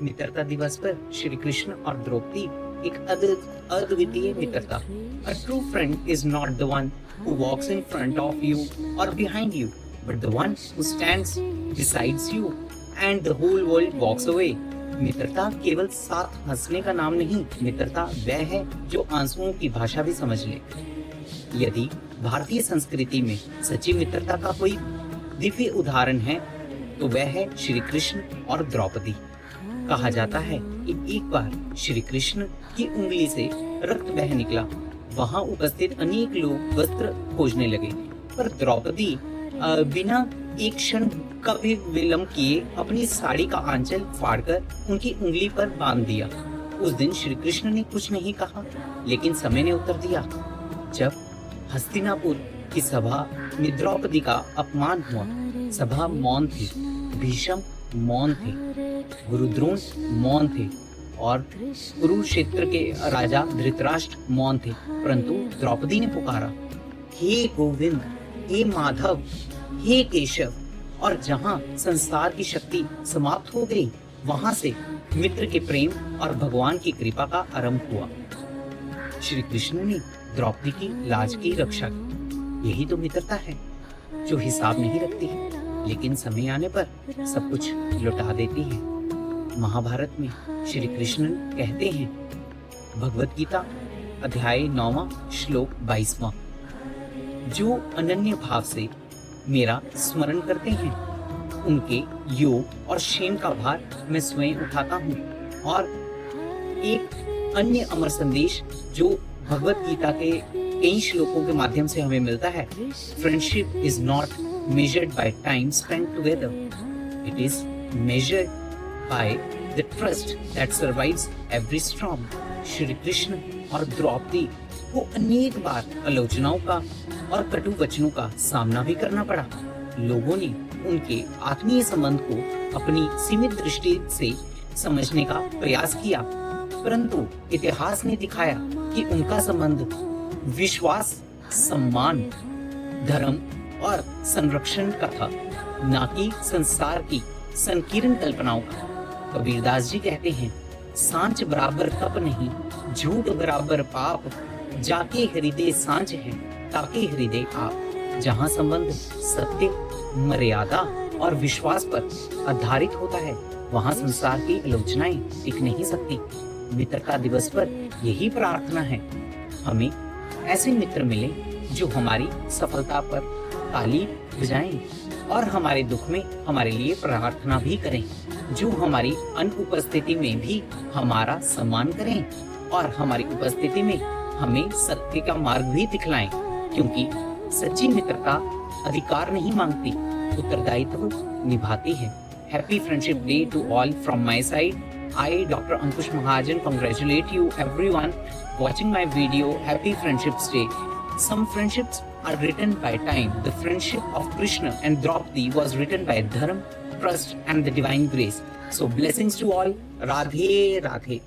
मित्रता दिवस पर श्री कृष्ण और द्रौपदी एक अद्वितीय मित्रता। A true friend is not the one who walks in front of you or behind you, but the one who stands besides you and the whole world walks away. मित्रता केवल साथ हंसने का नाम नहीं, मित्रता वह है जो आंसुओं की भाषा भी समझ ले। यदि भारतीय संस्कृति में सच्ची मित्रता का कोई दिव्य उदाहरण है तो वह है श्री कृष्ण और द्रौपदी। कहा जाता है कि एक बार श्री कृष्ण की उंगली से रक्त बह निकला। वहां उपस्थित अनेक लोग वस्त्र खोजने लगे, पर द्रौपदी बिना एक क्षण का भी विलंब किए अपनी साड़ी का आंचल फाड़कर उनकी उंगली पर बांध दिया। उस दिन श्री कृष्ण ने कुछ नहीं कहा, लेकिन समय ने उत्तर दिया। जब हस्तिनापुर की सभा में द्रौपदी का अपमान हुआ, सभा मौन थी, भीष्म मौन थे, गुरु द्रोण मौन थे और कुरुक्षेत्र के राजा धृतराष्ट्र मौन थे, परंतु द्रौपदी ने पुकारा, हे गोविंद, हे माधव, हे केशव। और जहां संसार की शक्ति समाप्त हो गई, वहां से मित्र के प्रेम और भगवान की कृपा का आरंभ हुआ। श्री कृष्ण ने द्रौपदी की लाज की रक्षा की। यही तो मित्रता है जो हिसाब नहीं रखती है, लेकिन समय आने पर सब कुछ लौटा देती है। महाभारत में श्री कृष्ण कहते हैं, भगवत गीता अध्याय 9 श्लोक 22, जो अनन्य भाव से मेरा स्मरण करते हैं, उनके योग और क्षेम का भार मैं स्वयं उठाता हूँ। और एक अन्य अमर संदेश जो भगवत गीता के कई श्लोकों के माध्यम से हमें मिलता है, friendship is not measured by time spent together, it is measured by the trust that survives every storm. Shri Krishna और द्रौपदी को अनेक बार आलोचनाओं का और कटु वचनों का सामना भी करना पड़ा। लोगों ने उनके आत्मीय संबंध को अपनी सीमित दृष्टि से समझने का प्रयास किया, परंतु इतिहास ने दिखाया कि उनका संबंध विश्वास, सम्मान, धर्म और संरक्षण का था, न कि संसार की संकीर्ण कल्पनाओं का। कबीरदास जी कहते हैं, सांच बराबर तप नहीं, झूठ बराबर पाप, जाके हृदय सांच है, ताके हृदय आप। जहाँ संबंध सत्य, मर्यादा और विश्वास पर आधारित होता है, वहाँ संसार की आलोचनाएं टिक नहीं सकती। मित्रता दिवस पर यही प्रार्थना है, हमें ऐसे मित्र मिले जो हमारी सफलता पर ताली बजाएं और हमारे दुख में हमारे लिए प्रार्थना भी करें, जो हमारी अनुपस्थिति में भी हमारा सम्मान करें और हमारी उपस्थिति में हमें सत्य का मार्ग भी दिखलाएं, क्योंकि सच्ची मित्रता अधिकार नहीं मांगती, उत्तरदायित्व निभाती है। Happy friendship day to all from my side. I, Dr. Ankush Mahajan, congratulate you everyone watching my video. Happy Friendships Day. Some friendships are written by time. The friendship of Krishna and Draupadi was written by Dharma, trust and the divine grace. So blessings to all. Radhe Radhe.